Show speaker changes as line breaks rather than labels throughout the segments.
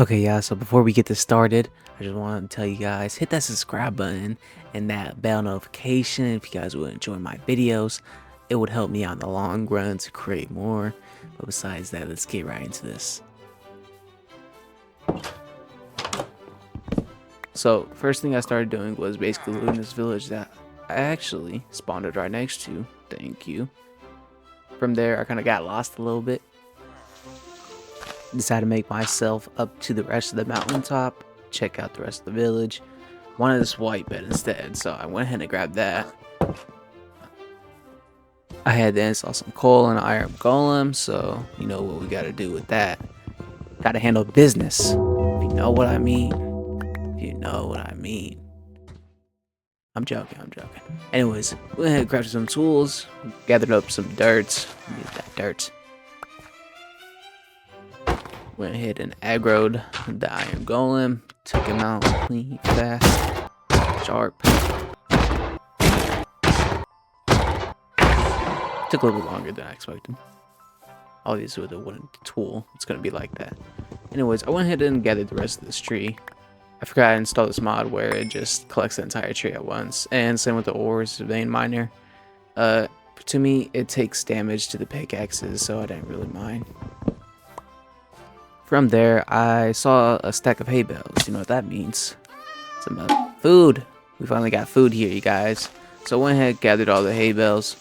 Okay, yeah, so before we get this started, I just want to tell you guys hit that subscribe button and that bell notification if you guys would enjoy my videos. It would help me out in the long run to create more. But besides that, let's get right into this. So, first thing I started doing was basically looting this village that I actually spawned right next to. Thank you. From there, I kind of got lost a little bit. Decided to make myself up to the rest of the mountaintop, check out the rest of the village. Wanted this white bed instead, so I went ahead and grabbed that. I had to install some coal and an iron golem, so you know what we gotta do with that. Gotta handle business. If you know what I mean. If you know what I mean. I'm joking. Anyways, went ahead and crafted some tools, gathered up some dirt. Need that dirt. Went ahead and aggroed the iron golem, took him out clean, fast, sharp. Took a little longer than I expected. Obviously with a wooden tool, it's gonna be like that. Anyways, I went ahead and gathered the rest of this tree. I forgot to install this mod where it just collects the entire tree at once. And same with the ores, vein miner. To me, it takes damage to the pickaxes, so I didn't really mind. From there, I saw a stack of hay bales. You know what that means. Some food. We finally got food here, you guys. So I went ahead, gathered all the hay bales.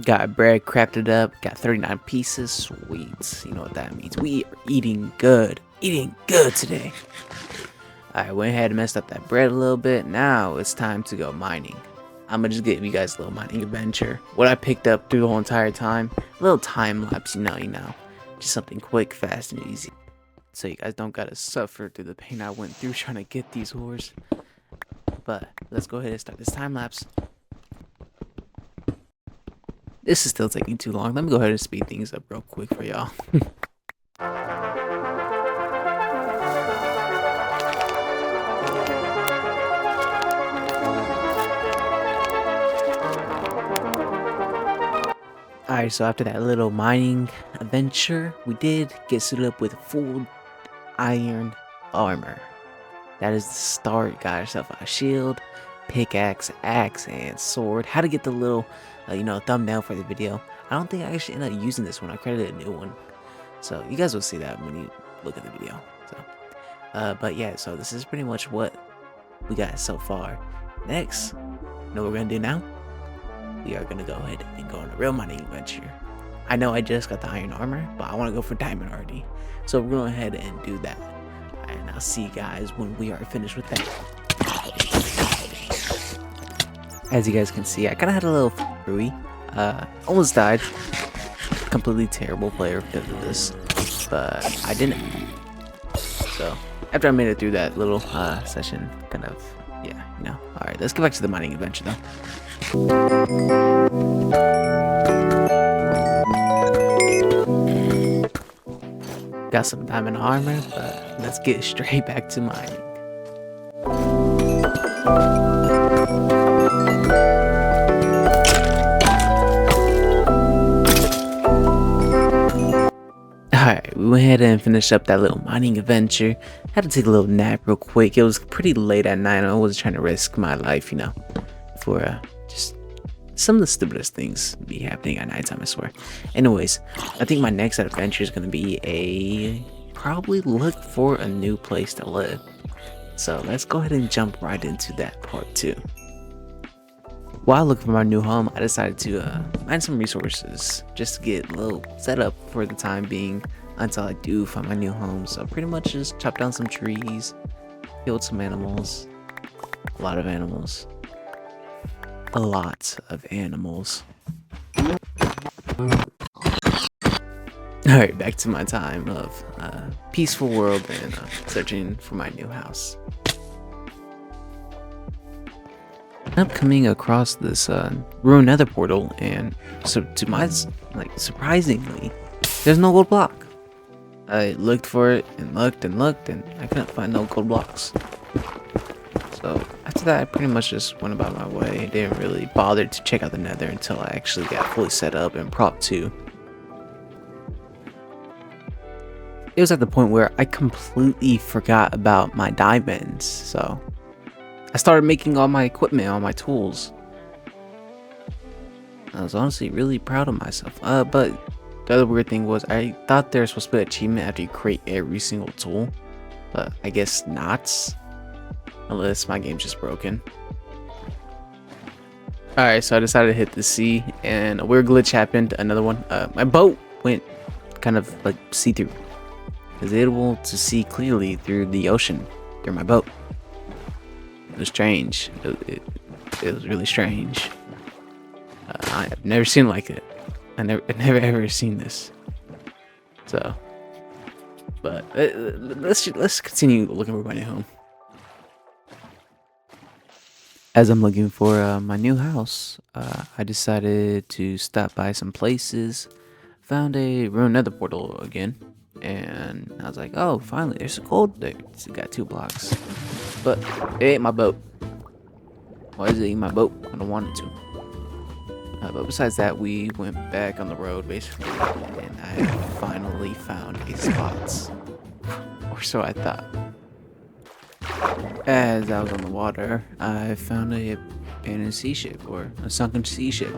Got bread, crafted up. Got 39 pieces. Sweet. You know what that means. We are eating good. Eating good today. I went ahead and messed up that bread a little bit. Now it's time to go mining. I'm gonna just give you guys a little mining adventure. What I picked up through the whole entire time. A little time lapse, you know. Just something quick, fast, and easy. So you guys don't gotta suffer through the pain I went through trying to get these ores. But let's go ahead and start this time lapse. This is still taking too long. Let me go ahead and speed things up real quick for y'all. Alright, so after that little mining adventure, we did get suited up with full iron armor. That is the start. Got ourselves a shield, pickaxe, axe, and sword. How to get the little, thumbnail for the video. I don't think I actually ended up using this one. I created a new one. So you guys will see that when you look at the video. So, but yeah, so this is pretty much what we got so far. Next, you know what we're going to do now? We are going to go ahead and go on a real mining adventure. I know I just got the iron armor, but I want to go for diamond already. So we're going ahead and do that. And I'll see you guys when we are finished with that. As you guys can see, I kind of had a little free. Almost died. Completely terrible player because of this. But I didn't. So after I made it through that little session, kind of, yeah, you know. Alright, let's get back to the mining adventure though. Got some diamond armor, but let's get straight back to mining. Alright, we went ahead and finished up that little mining adventure. Had to take a little nap real quick. It was pretty late at night. I wasn't trying to risk my life, for just some of the stupidest things be happening at nighttime, I swear. Anyways, I think my next adventure is going to be probably look for a new place to live. So let's go ahead and jump right into that part 2. While looking for my new home, I decided to mine some resources just to get a little set up for the time being until I do find my new home. So pretty much just chop down some trees, killed some animals, a lot of animals. Alright, back to my time of peaceful world and searching for my new house. I'm coming across this ruined nether portal, and so to my surprisingly, there's no gold block. I looked for it and looked and I couldn't find no gold blocks. So after that, I pretty much just went about my way. Didn't really bother to check out the nether until I actually got fully set up in prop 2. it was at the point where I completely forgot about my diamonds. So I started making all my equipment, all my tools. I was honestly really proud of myself. But the other weird thing was I thought there was supposed to be an achievement after you create every single tool, but I guess not. Unless my game's just broken. Alright, so I decided to hit the sea, and a weird glitch happened. Another one. My boat went kind of like see-through. I was able to see clearly through the ocean through my boat. It was strange. It was really strange. I've never seen like it. I never ever seen this. So, but let's continue looking for my new home. As I'm looking for my new house, I decided to stop by some places. Found a ruined nether portal again, and I was like, oh, finally, there's a gold there. It's got 2 blocks, but it ate my boat. Why is it eating my boat? I don't want it to. But besides that, we went back on the road basically, and I finally found a spot, or so I thought. As I was on the water, I found a abandoned sea ship, or a sunken sea ship.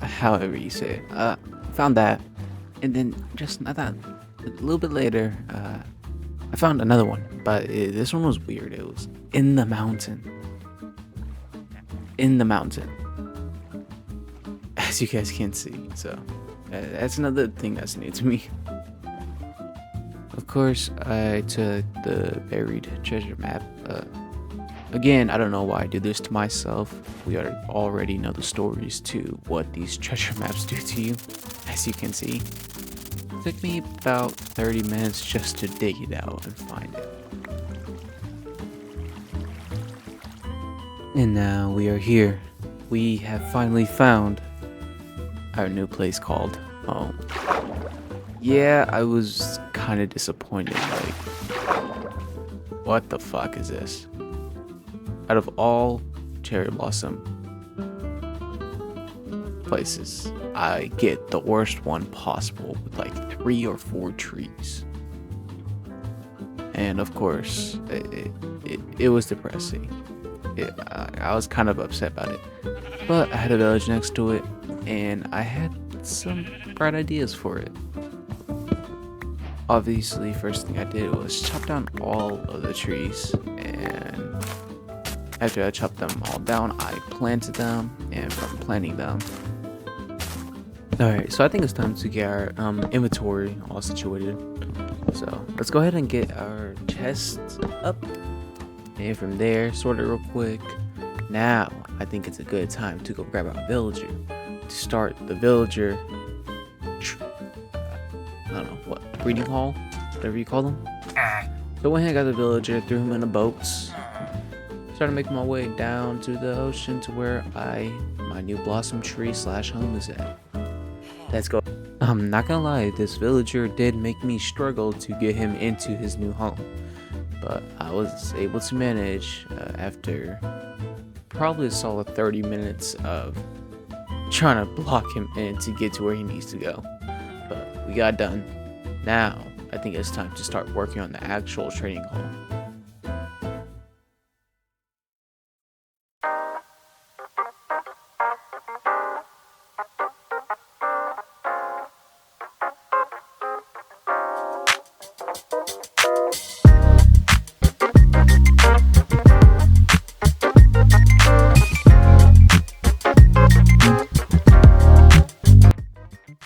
However you say it. Found that, and then I thought a little bit later, I found another one, but this one was weird. It was in the mountain. In the mountain. As you guys can see, so that's another thing that's new to me. Of course, I took the buried treasure map. Again, I don't know why I do this to myself. We already know the stories to what these treasure maps do to you, as you can see. It took me about 30 minutes just to dig it out and find it. And now we are here. We have finally found our new place called home. Yeah, I was kind of disappointed, like, what the fuck is this? Out of all cherry blossom places, I get the worst one possible with like 3 or 4 trees. And of course, it was depressing. I was kind of upset about it. But I had a village next to it, and I had some bright ideas for it. Obviously, first thing I did was chop down all of the trees, and after I chopped them all down, I planted them, and from planting them, alright, so I think it's time to get our inventory all situated. So let's go ahead and get our chests up, and from there, sort it real quick. Now, I think it's a good time to go grab our villager to start the villager I don't know what, breeding hall, whatever you call them. So I went ahead and got the villager, threw him in a boat, started making my way down to the ocean to where my new blossom tree / home is at. Let's go. I'm not gonna lie, this villager did make me struggle to get him into his new home, but I was able to manage after probably a solid 30 minutes of trying to block him in to get to where he needs to go. But we got done. Now, I think it's time to start working on the actual trading hall.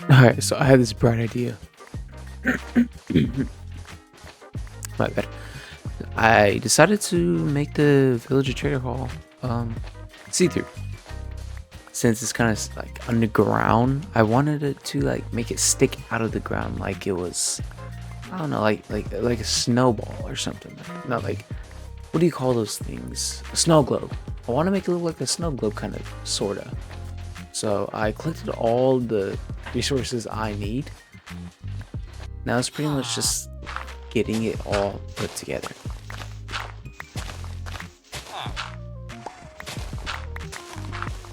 Alright, so I had this bright idea. My bad. I decided to make the villager trader hall see-through. Since it's kind of like underground, I wanted it to like make it stick out of the ground like it was, I don't know, like a snowball or something. Not like, what do you call those things? A snow globe. I want to make it look like a snow globe, kind of, sorta. So I collected all the resources I need. Now it's pretty much just getting it all put together.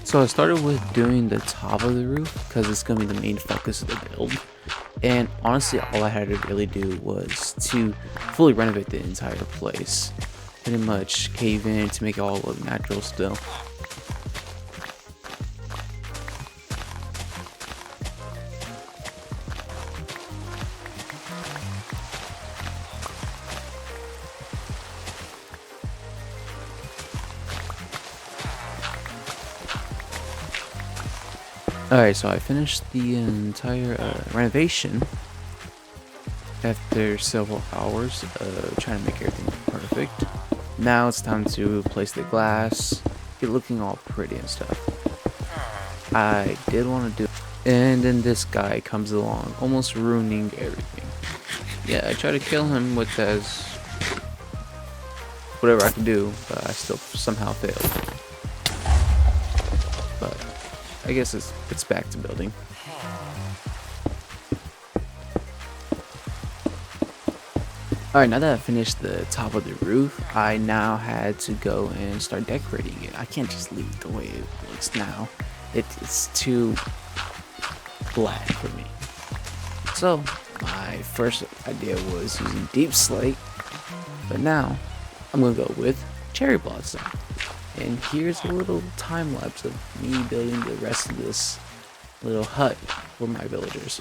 So I started with doing the top of the roof because it's going to be the main focus of the build. And honestly, all I had to really do was to fully renovate the entire place. Pretty much cave in to make it all look natural still. Alright, so I finished the entire renovation after several hours trying to make everything perfect. Now it's time to place the glass, get looking all pretty and stuff. I did want to do, and then this guy comes along, almost ruining everything. Yeah, I try to kill him with as whatever I can do, but I still somehow failed. But I guess it's back to building. Alright, now that I finished the top of the roof, I now had to go and start decorating it. I can't just leave it the way it looks now. It's too black for me. So, my first idea was using deep slate, but now I'm going to go with cherry blossom. And here's a little time lapse of me building the rest of this little hut for my villagers.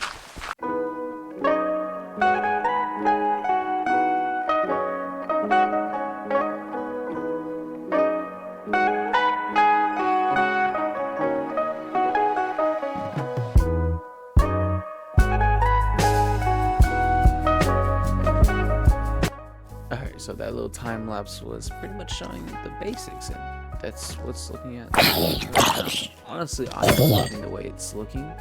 Alright, so that little time lapse was pretty much showing the basics, and that's what's looking at right now. Honestly, I'm loving the way it's looking,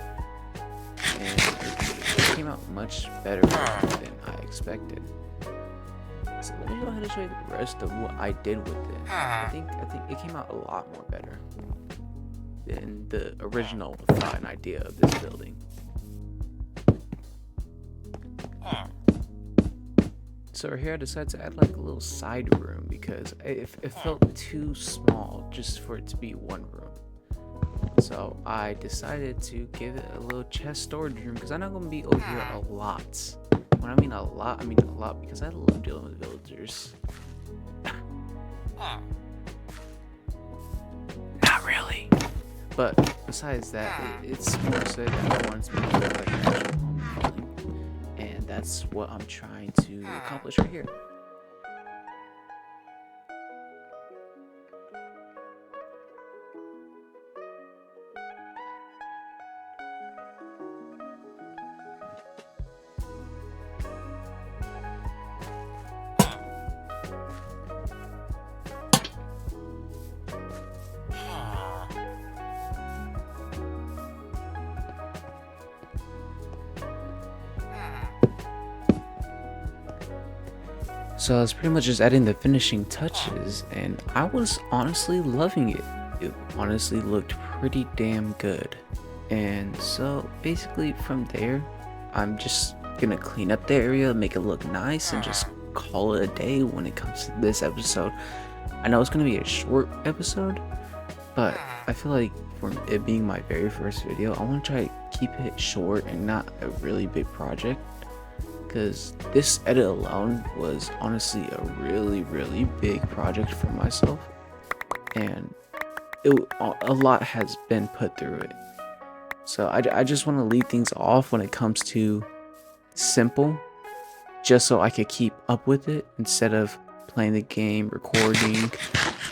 and it came out much better than I expected. So let me go ahead and show you the rest of what I did with it. I think it came out a lot more better than the original thought and idea of this building. So here I decided to add like a little side room because it felt too small just for it to be one room. So I decided to give it a little chest storage room because I'm not going to be over here a lot. When I mean a lot, I mean a lot because I love dealing with villagers. Not really. But besides that, it's more so that I want to be like an actual home building. And that's what I'm trying to accomplish right here. So I was pretty much just adding the finishing touches, and I was honestly loving it. It honestly looked pretty damn good. And so basically from there, I'm just gonna clean up the area, make it look nice, and just call it a day when it comes to this episode. I know it's gonna be a short episode, but I feel like for it being my very first video, I want to try to keep it short and not a really big project. Because this edit alone was honestly a really big project for myself, and a lot has been put through it. So I just want to leave things off when it comes to simple, just so I could keep up with it instead of playing the game, recording,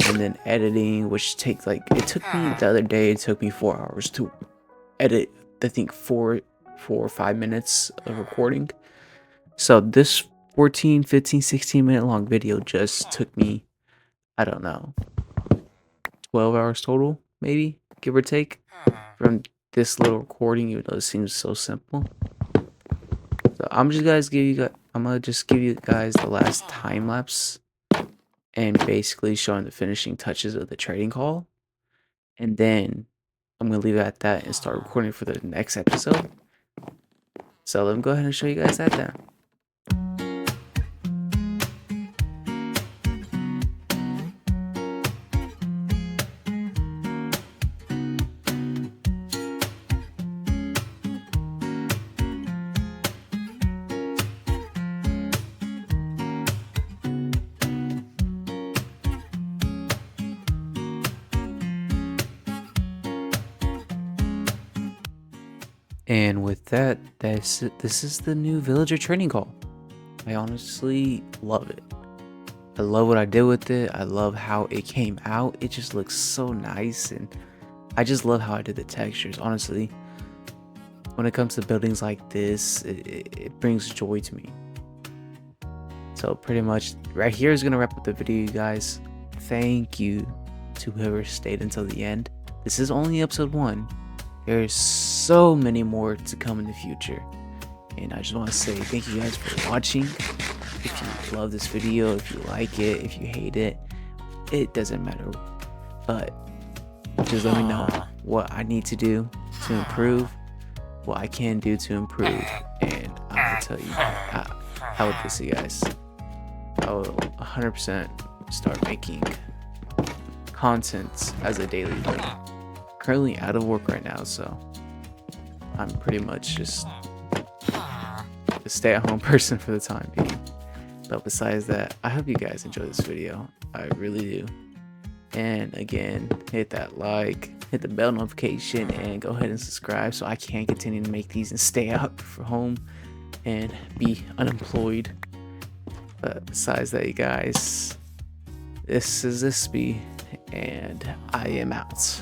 and then editing, which takes like, it took me the other day, it took me 4 hours to edit, I think 4 or 5 minutes of recording. So this 14, 15, 16 minute long video just took me, I don't know, 12 hours total, maybe, give or take, from this little recording, even though it seems so simple. So I'm gonna just give you guys the last time lapse and basically showing the finishing touches of the trading call. And then I'm gonna leave it at that and start recording for the next episode. So let me go ahead and show you guys that now. And with that, this is the new villager training call. I honestly love it. I love what I did with it. I love how it came out. It just looks so nice, and I just love how I did the textures. Honestly, when it comes to buildings like this, it brings joy to me. So pretty much right here is gonna wrap up the video, you guys. Thank you to whoever stayed until the end. This is only episode 1. There's so many more to come in the future. And I just want to say thank you guys for watching. If you love this video, if you like it, if you hate it, it doesn't matter. But just let me know what I need to do to improve, what I can do to improve, and I will tell you how with this, you guys. I will 100% start making content as a daily thing. Currently out of work right now, so I'm pretty much just a stay-at-home person for the time being. But besides that, I hope you guys enjoy this video. I really do. And again, hit that like, hit the bell notification, and go ahead and subscribe so I can continue to make these and stay out for home and be unemployed. But besides that, you guys, this is Ispy, and I am out.